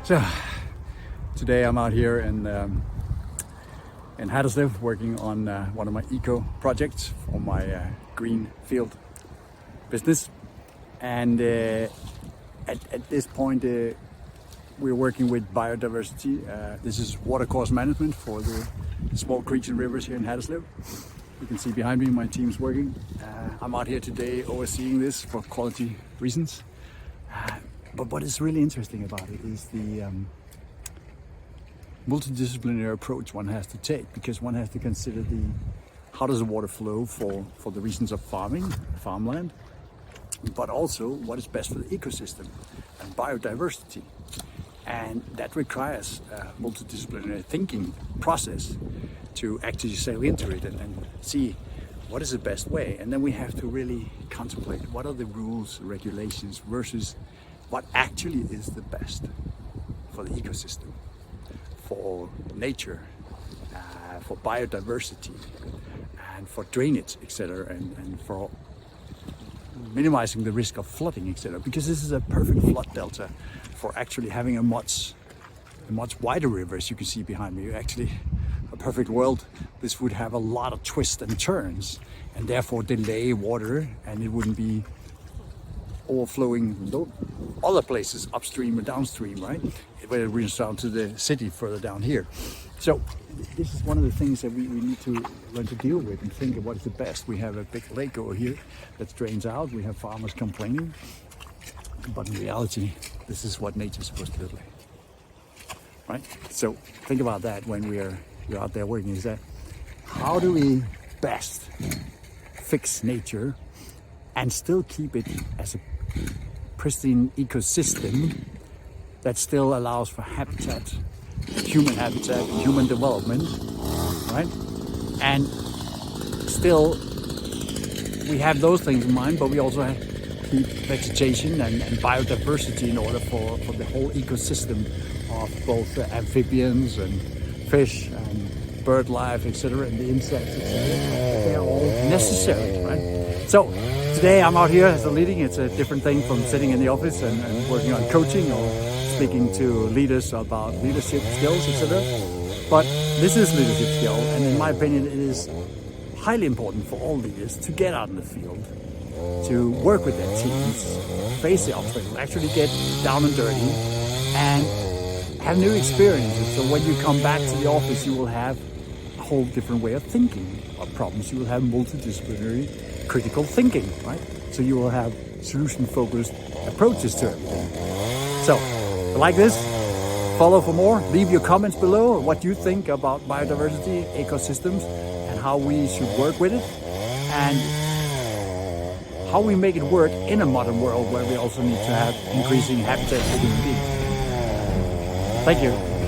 So today I'm out here in Haderslev working on one of my eco projects for my green field business, and at this point we're working with biodiversity. This is watercourse management for the small creeks and rivers here in Haderslev. You can see behind me my team's working. I'm out here today overseeing this for quality reasons. But what is really interesting about it is the multidisciplinary approach one has to take, because one has to consider how does the water flow for the reasons of farmland, but also what is best for the ecosystem and biodiversity. And that requires a multidisciplinary thinking process to actually sail into it and see what is the best way. And then we have to really contemplate what are the rules, regulations versus what actually is the best for the ecosystem, for nature, for biodiversity, and for drainage, etc., and for minimizing the risk of flooding, etc. Because this is a perfect flood delta for actually having a much wider river, as you can see behind me. Actually, a perfect world, this would have a lot of twists and turns, and therefore delay water, and it wouldn't be overflowing other places upstream and downstream, right? Where it runs down to the city further down here. So this is one of the things that we need to learn to deal with and think of what is the best. We have a big lake over here that drains out. We have farmers complaining, but in reality, this is what nature's supposed to look like, right? So think about that when we're out there working, is that how do we best fix nature and still keep it as a pristine ecosystem that still allows for habitat, human development, right? And still we have those things in mind, but we also have to keep vegetation and biodiversity in order for the whole ecosystem of both amphibians and fish and bird life, etc., and the insects, etc. They're all necessary, right? So today I'm out here as a leading. It's a different thing from sitting in the office and working on coaching or speaking to leaders about leadership skills, etc. But this is leadership skill, and in my opinion, it is highly important for all leaders to get out in the field, to work with their teams, face the obstacles, actually get down and dirty, and have new experiences. So when you come back to the office, you will have a whole different way of thinking of problems. You will have multidisciplinary critical thinking, right? So you will have solution-focused approaches to everything. So, if you like this, follow for more. Leave your comments below what you think about biodiversity, ecosystems, and how we should work with it, and how we make it work in a modern world where we also need to have increasing habitat for human beings. Thank you.